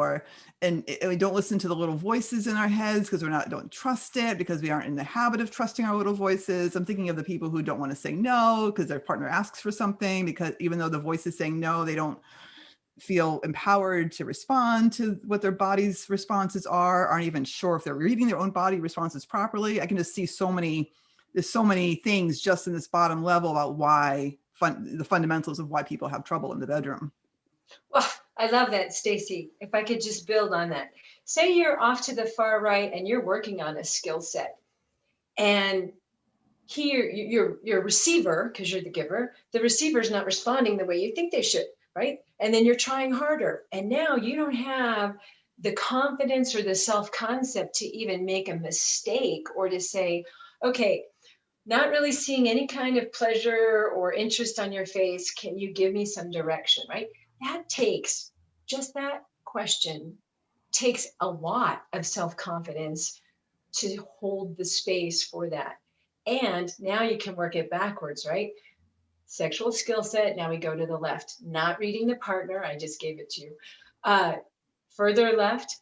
and we don't listen to the little voices in our heads because don't trust it, because we aren't in the habit of trusting our little voices. I'm thinking of the people who don't want to say no because their partner asks for something, because even though the voice is saying no, they don't feel empowered to respond to what their body's responses aren't even sure if they're reading their own body responses properly. I can just see there's so many things just in this bottom level about the fundamentals of why people have trouble in the bedroom. Well, I love that, Stacy. If I could just build on that. Say you're off to the far right and you're working on a skill set, and here your receiver, because you're the giver, the receiver is not responding the way you think they should. Right? And then you're trying harder. And now you don't have the confidence or the self-concept to even make a mistake or to say, okay, not really seeing any kind of pleasure or interest on your face. Can you give me some direction? Right? That takes, just that question takes a lot of self-confidence to hold the space for that. And now you can work it backwards, right? Sexual skill set. Now we go to the left, not reading the partner. I just gave it to you. Further left,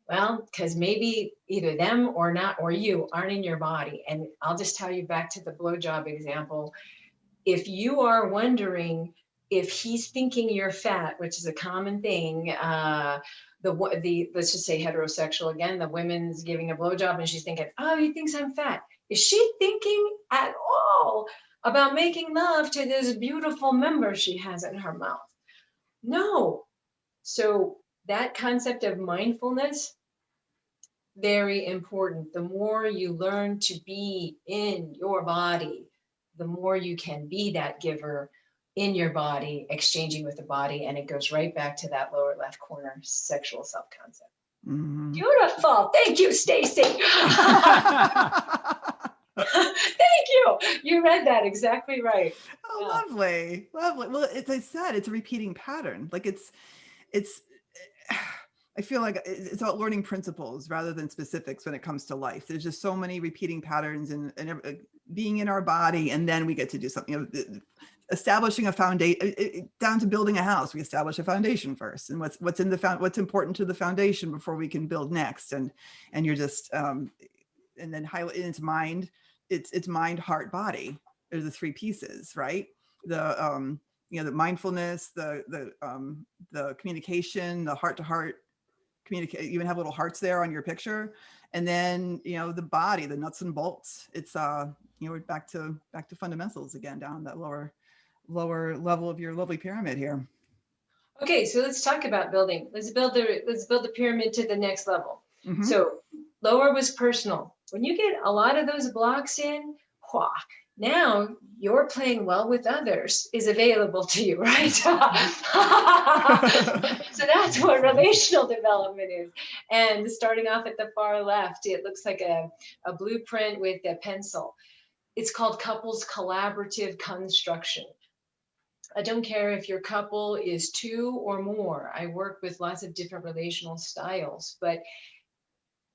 well, because maybe either them or not, or you aren't in your body. And I'll just tell you back to the blowjob example. If you are wondering if he's thinking you're fat, which is a common thing, the let's just say heterosexual again, the woman's giving a blowjob and she's thinking, oh, he thinks I'm fat. Is she thinking at all about making love to this beautiful member she has in her mouth? No. So that concept of mindfulness, very important. The more you learn to be in your body, the more you can be that giver in your body, exchanging with the body. And it goes right back to that lower left corner, sexual self-concept. Mhm. Beautiful. Thank you, Stacy. Thank you. You read that exactly right. Oh, Yeah. lovely, lovely. Well, as I said, it's a repeating pattern. Like it's, I feel like it's about learning principles rather than specifics when it comes to life. There's just so many repeating patterns and being in our body, and then we get to do something. You know, establishing a foundation, down to building a house. We establish a foundation first, and what's important to the foundation before we can build next. And you're just and then highlight in its mind. It's mind, heart, body. They're the three pieces, right? The the mindfulness, the communication, the heart to heart communicate. You even have little hearts there on your picture, and then the body, the nuts and bolts. It's we're back to fundamentals again, down that lower level of your lovely pyramid here. Okay, so let's talk about building. Let's build the pyramid to the next level. Mm-hmm. So lower was personal. When you get a lot of those blocks in, now you're playing well with others is available to you, right? So that's what relational development is. And starting off at the far left, it looks like a blueprint with a pencil. It's called couples collaborative construction. I don't care if your couple is 2 or more. I work with lots of different relational styles, but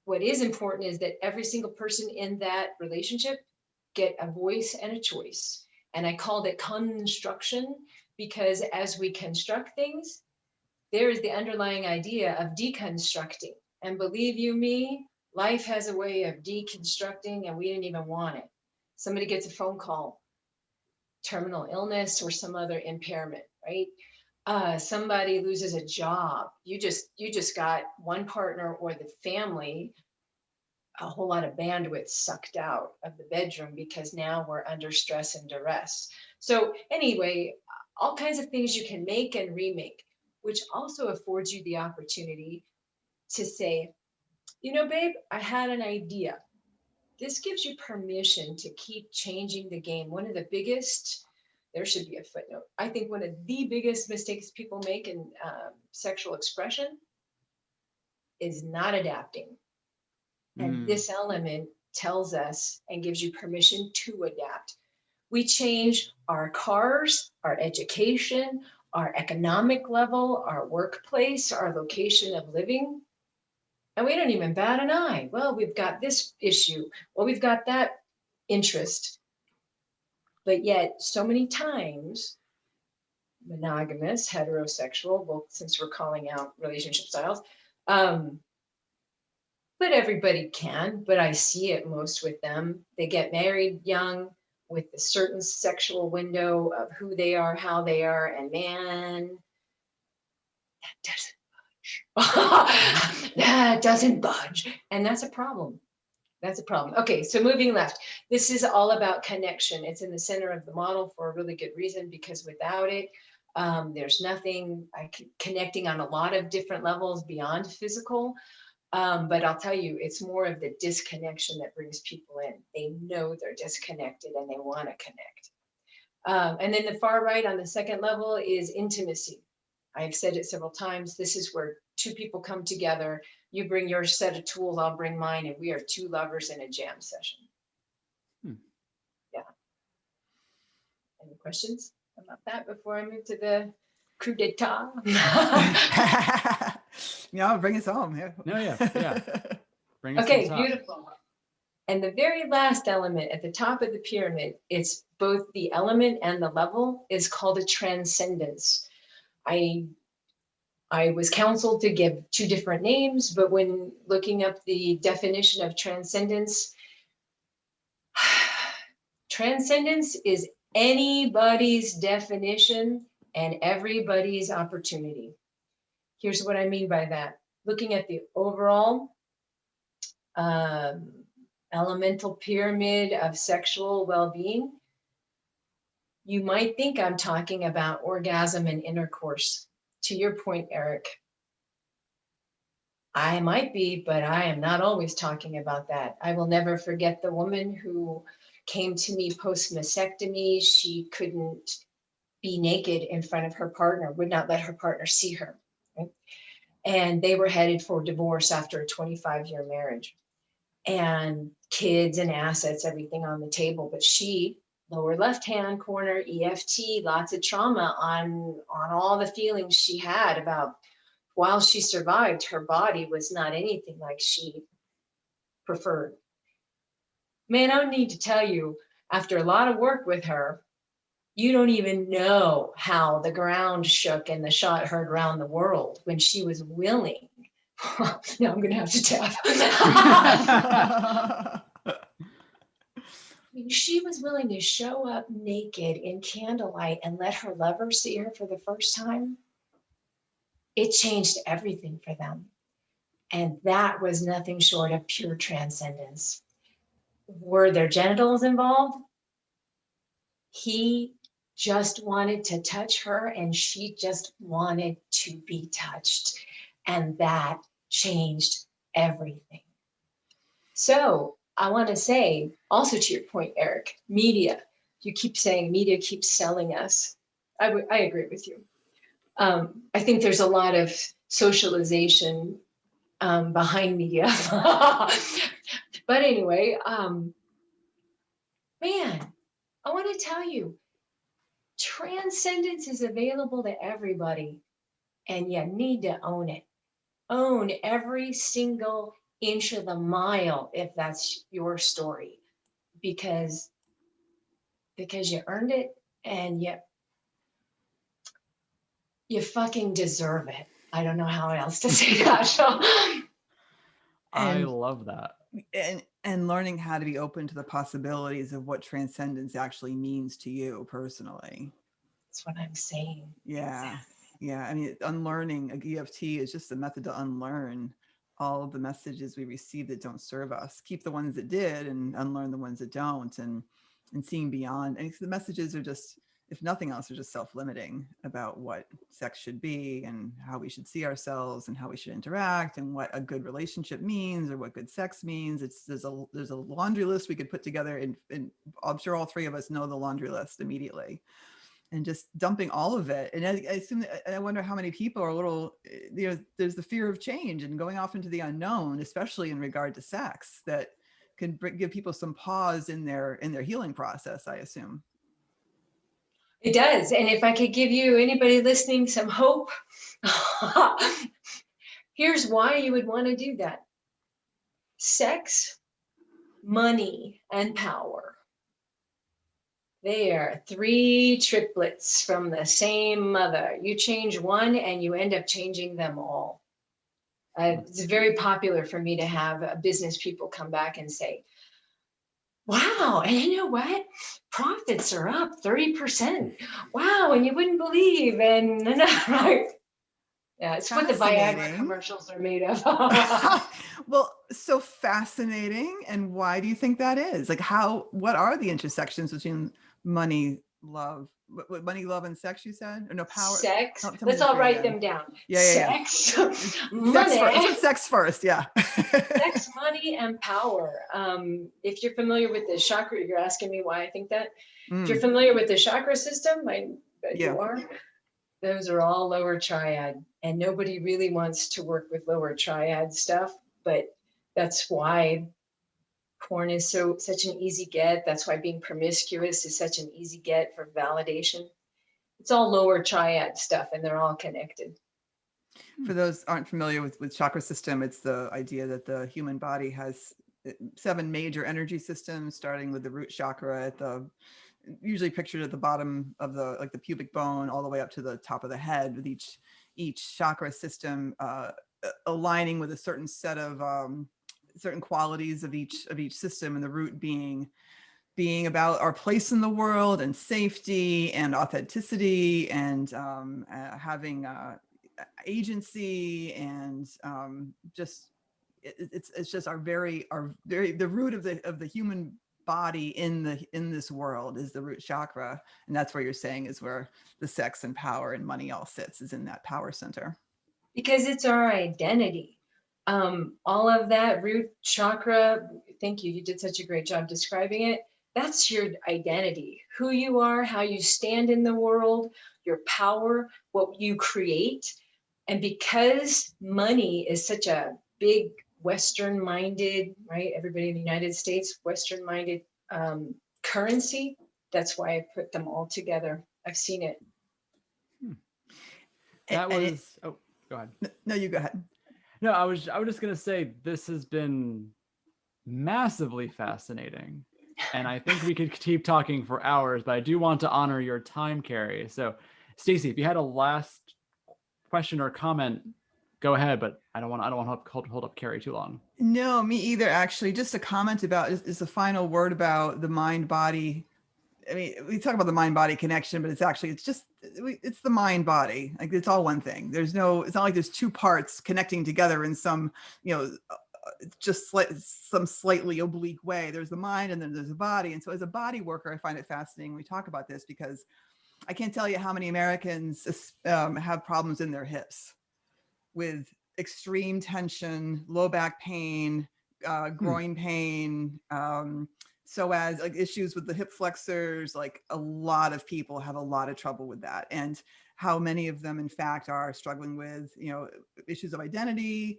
what is important is that every single person in that relationship get a voice and a choice. And I called it construction because as we construct things, there is the underlying idea of deconstructing. And believe you me, life has a way of deconstructing and we didn't even want it. Somebody gets a phone call, terminal illness or some other impairment, right? Somebody loses a job. You just got one partner or the family a whole lot of bandwidth sucked out of the bedroom because now we're under stress and duress. So anyway, all kinds of things you can make and remake, which also affords you the opportunity to say, babe, I had an idea. This gives you permission to keep changing the game. One of the biggest, there should be a footnote. I think one of the biggest mistakes people make in sexual expression is not adapting. And this element tells us and gives you permission to adapt. We change our cars, our education, our economic level, our workplace, our location of living, and we don't even bat an eye. Well, we've got this issue. Well, we've got that interest. But yet, so many times, monogamous, heterosexual, well, since we're calling out relationship styles, but everybody can, but I see it most with them. They get married young with a certain sexual window of who they are, how they are, and man, that doesn't budge. That doesn't budge. And that's a problem. That's a problem. Okay, so moving left. This is all about connection. It's in the center of the model for a really good reason, because without it, there's nothing connecting on a lot of different levels beyond physical. But I'll tell you, it's more of the disconnection that brings people in. They know they're disconnected and they want to connect. And then the far right on the second level is intimacy. I've said it several times. This is where two people come together. You bring your set of tools, I'll bring mine, and we are two lovers in a jam session. Yeah. Any questions about that before I move to the coup d'etat? Yeah, bring us home. Yeah. No, yeah. Bring us Okay, to the top. beautiful. And the very last element at the top of the pyramid, it's both the element and the level, is called a transcendence. I I was counseled to give 2 different names, but when looking up the definition of transcendence, transcendence is anybody's definition and everybody's opportunity. Here's what I mean by that. Looking at the overall elemental pyramid of sexual well-being, you might think I'm talking about orgasm and intercourse. To your point, Eric, I might be, but I am not always talking about that. I will never forget the woman who came to me post-mastectomy. She couldn't be naked in front of her partner, would not let her partner see her. Right? And they were headed for divorce after a 25-year marriage. And kids and assets, everything on the table. But she, lower left-hand corner, EFT, lots of trauma on all the feelings she had about while she survived, her body was not anything like she preferred. Man, I don't need to tell you, after a lot of work with her, you don't even know how the ground shook and the shot heard around the world when she was willing. Now I'm going to have to tap. I mean, she was willing to show up naked in candlelight and let her lover see her for the first time. It changed everything for them. And that was nothing short of pure transcendence. Were their genitals involved? He just wanted to touch her and she just wanted to be touched. And that changed everything. So I want to say, also to your point, Eric, media, you keep saying media keeps selling us. I agree with you. I think there's a lot of socialization behind media. But anyway, man, I want to tell you, transcendence is available to everybody, and you need to own it. Own every single inch of the mile if that's your story, because you earned it and you fucking deserve it. I don't know how else to say that. I love that. And learning how to be open to the possibilities of what transcendence actually means to you personally. That's what I'm saying. Yeah. Yeah. I mean, unlearning EFT is just a method to unlearn all of the messages we receive that don't serve us. Keep the ones that did and unlearn the ones that don't, and seeing beyond. And the messages are just, if nothing else, are just self-limiting about what sex should be and how we should see ourselves and how we should interact and what a good relationship means or what good sex means. There's a laundry list we could put together, and I'm sure all 3 of us know the laundry list immediately. And just dumping all of it. And I assume, I wonder how many people are a little, there's the fear of change and going off into the unknown, especially in regard to sex, that can give people some pause in their healing process, I assume. It does. And if I could give you, anybody listening, some hope, here's why you would want to do that. Sex, money, and power. They are 3 triplets from the same mother. You change one and you end up changing them all. It's very popular for me to have business people come back and say, wow, and you know what? Profits are up 30%. Wow, and you wouldn't believe. And right. Yeah, it's what the Viagra commercials are made of. Well, so fascinating. And why do you think that is? Like, what are the intersections between money, love, and sex, you said? Or no, power? Sex. Let's all write them down. Yeah. Sex, money. Let's put sex first. Yeah. Sex, money, and power. If you're familiar with the chakra, you're asking me why I think that. If you're familiar with the chakra system, I bet you are. Those are all lower triad, and nobody really wants to work with lower triad stuff, but that's why porn is such an easy get. That's why being promiscuous is such an easy get for validation. It's all lower triad stuff, and they're all connected. For those aren't familiar with chakra system, it's the idea that the human body has 7 major energy systems, starting with the root chakra usually pictured at the bottom of the pubic bone, all the way up to the top of the head, with each each chakra system aligning with a certain set of certain qualities of each system, and the root being about our place in the world and safety and authenticity and having agency and just it's just our very the root of the human body in this world is the root chakra, and that's where you're saying is where the sex and power and money all sits, is in that power center. Because it's our identity. All of that root chakra, thank you, you did such a great job describing it. That's your identity, who you are, how you stand in the world, your power, what you create. And because money is such a big Western-minded, right? Everybody in the United States, Western-minded currency, that's why I put them all together. I've seen it. That was, oh, go ahead. No, you go ahead. No, I was just going to say, this has been massively fascinating. And I think we could keep talking for hours, but I do want to honor your time, Cari. So, Stacy, if you had a last question or comment, go ahead. But I don't want to hold up Cari too long. No, me either. Actually, just a comment about is the final word about the mind-body. I mean, we talk about the mind-body connection, but it's the mind-body. Like, it's all one thing. It's not like there's two parts connecting together in some, just some slightly oblique way. There's the mind and then there's the body. And so as a body worker, I find it fascinating when we talk about this, because I can't tell you how many Americans have problems in their hips with extreme tension, low back pain, groin pain, psoas, like issues with the hip flexors. Like, a lot of people have a lot of trouble with that. And how many of them, in fact, are struggling with, issues of identity,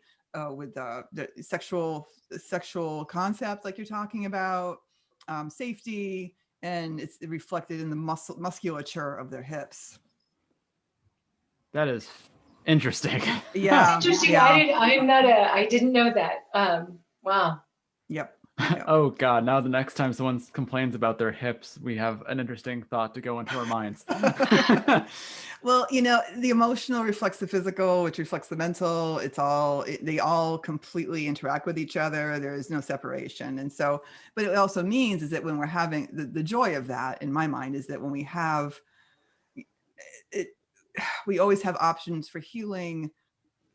with the sexual concepts like you're talking about, safety, and it's reflected in the musculature of their hips. That is interesting. Yeah. Interesting. Yeah. I didn't know that. Wow. Yep. Oh God, now the next time someone complains about their hips, we have an interesting thought to go into our minds. Well, the emotional reflects the physical, which reflects the mental. They all completely interact with each other. There is no separation. And so, but it also means is that when we're having the joy of that, in my mind, is that when we have it, we always have options for healing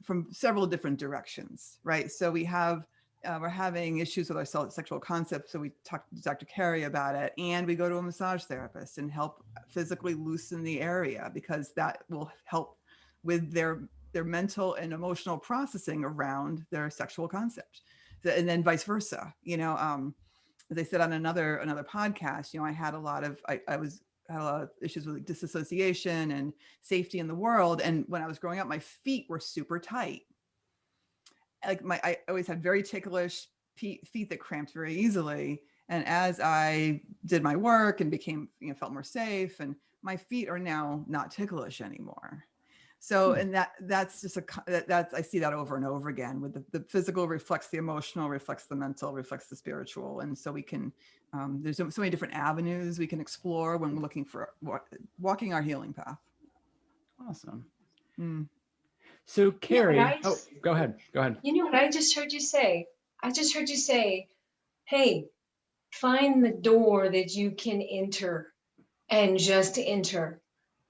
from several different directions, right? So we're having issues with our sexual concepts. So we talk to Dr. Cari about it, and we go to a massage therapist and help physically loosen the area, because that will help with their mental and emotional processing around their sexual concept. And then vice versa, as I said on another podcast, I had a lot of, I had a lot of issues with disassociation and safety in the world. And when I was growing up, my feet were super tight. Like, I always had very ticklish feet that cramped very easily. And as I did my work and became, felt more safe, and my feet are now not ticklish anymore. So, and that's just I see that over and over again, with the physical reflects the emotional, reflects the mental, reflects the spiritual. And so we can, there's so many different avenues we can explore when we're looking for walking our healing path. Awesome. So, Cari, go ahead. You know what I just heard you say? I just heard you say, hey, find the door that you can enter, and just enter.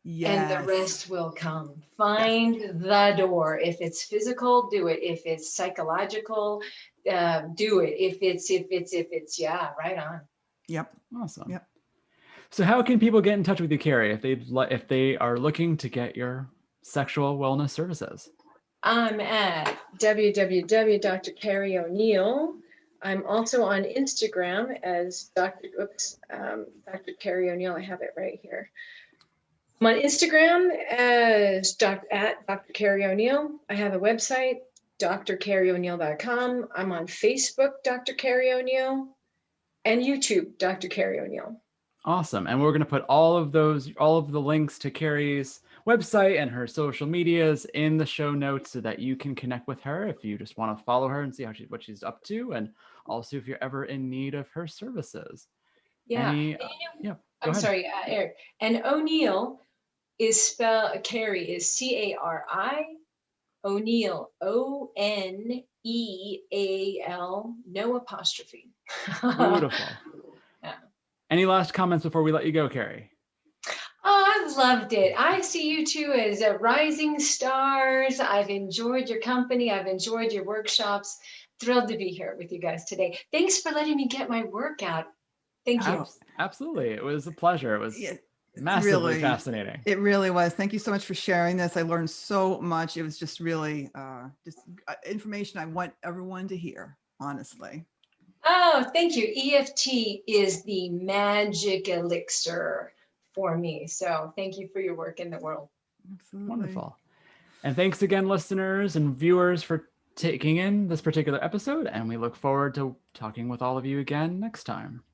Yes. And the rest will come. Find the door. If it's physical, do it. If it's psychological, do it. If it's, yeah, right on. Yep. Awesome. Yep. So how can people get in touch with you, Cari, if they are looking to get your sexual wellness services? I'm at www.Cari Oneal. I'm also on Instagram as Dr. Cari Oneal. I have it right here. I'm on Instagram as at Dr. Cari Oneal. I have a website, drcarioneal.com. I'm on Facebook, Dr. Cari Oneal, and YouTube, Dr. Cari Oneal. Awesome. And we're going to put all of the links to Cari's website and her social medias in the show notes, so that you can connect with her if you just want to follow her and see what she's up to, and also if you're ever in need of her services. Yeah. I'm sorry, Eric. And Oneal, Cari is Cari, Oneal, Oneal, no apostrophe. Beautiful. Yeah. Any last comments before we let you go, Cari? Oh, I've loved it. I see you two as rising stars. I've enjoyed your company. I've enjoyed your workshops. Thrilled to be here with you guys today. Thanks for letting me get my work out. Thank you. Absolutely. It was a pleasure. It was massively really fascinating. It really was. Thank you so much for sharing this. I learned so much. It was just really information I want everyone to hear, honestly. Oh, thank you. EFT is the magic elixir for me. So thank you for your work in the world. Absolutely. Wonderful. And thanks again, listeners and viewers, for taking in this particular episode. And we look forward to talking with all of you again next time.